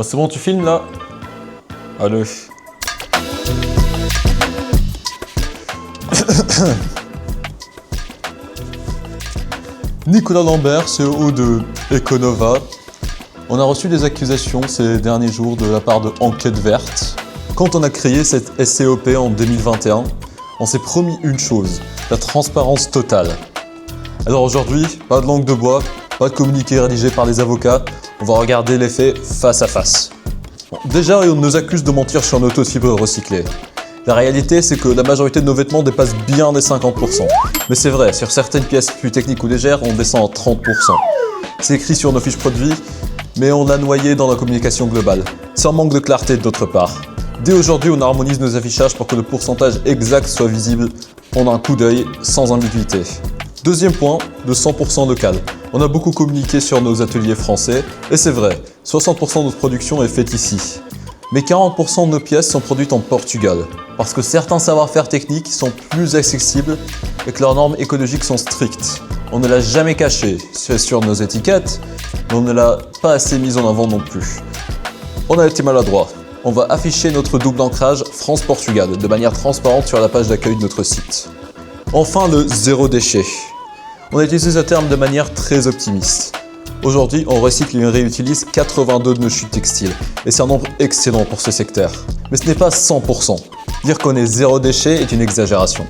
Oh, c'est bon, tu filmes là? Allez. Nicolas Lambert, CEO de Econova. On a reçu des accusations ces derniers jours de la part de Enquête Verte. Quand on a créé cette SCOP en 2021, on s'est promis une chose, la transparence totale. Alors aujourd'hui, pas de langue de bois, pas de communiqué rédigé par les avocats, on va regarder les faits face à face. Bon, déjà, on nous accuse de mentir sur nos taux de fibres recyclés. La réalité, c'est que la majorité de nos vêtements dépassent bien les 50%. Mais c'est vrai, sur certaines pièces plus techniques ou légères, on descend à 30%. C'est écrit sur nos fiches produits, mais on l'a noyé dans la communication globale. C'est un manque de clarté d'autre part. Dès aujourd'hui, on harmonise nos affichages pour que le pourcentage exact soit visible en un coup d'œil, sans ambiguïté. Deuxième point, le 100% local. On a beaucoup communiqué sur nos ateliers français, et c'est vrai, 60% de notre production est faite ici. Mais 40% de nos pièces sont produites en Portugal, parce que certains savoir-faire techniques sont plus accessibles et que leurs normes écologiques sont strictes. On ne l'a jamais caché, c'est sur nos étiquettes, mais on ne l'a pas assez mis en avant non plus. On a été maladroit. On va afficher notre double ancrage France-Portugal de manière transparente sur la page d'accueil de notre site. Enfin, le zéro déchet. On a utilisé ce terme de manière très optimiste. Aujourd'hui, on recycle et réutilise 82 de nos chutes textiles, et c'est un nombre excellent pour ce secteur. Mais ce n'est pas 100%. Dire qu'on est zéro déchet est une exagération.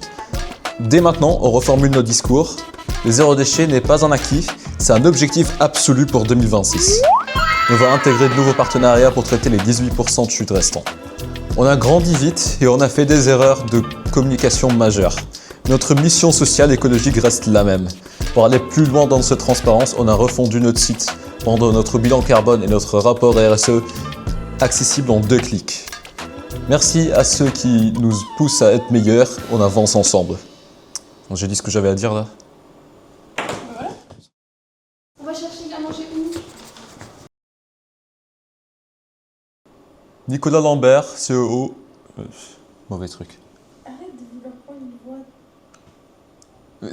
Dès maintenant, on reformule nos discours. Le zéro déchet n'est pas un acquis, c'est un objectif absolu pour 2026. On va intégrer de nouveaux partenariats pour traiter les 18% de chutes restants. On a grandi vite et on a fait des erreurs de communication majeures. Notre mission sociale et écologique reste la même. Pour aller plus loin dans cette transparence, on a refondu notre site, rendre notre bilan carbone et notre rapport RSE accessibles en 2 clics. Merci à ceux qui nous poussent à être meilleurs, on avance ensemble. J'ai dit ce que j'avais à dire là. Voilà. On va chercher à manger où? Nicolas Lambert, CEO... mauvais truc. Arrête de vouloir prendre une voix.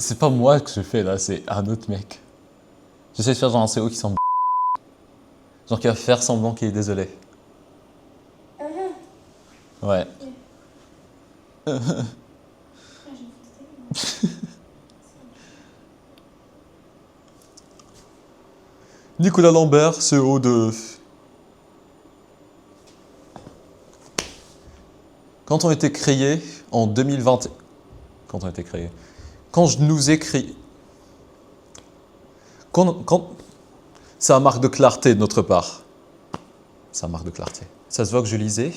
C'est pas moi que je fais là, c'est un autre mec. J'essaie de faire genre un CEO qui semble genre qui va faire semblant qu'il est désolé. Ouais. Ah, je vais me foutre. Nicolas Lambert, CEO de... Quand on était créé en 2020... Quand on était créé... Quand je nous ai créé... C'est un marque de clarté de notre part. C'est un marque de clarté. Ça se voit que je lisais.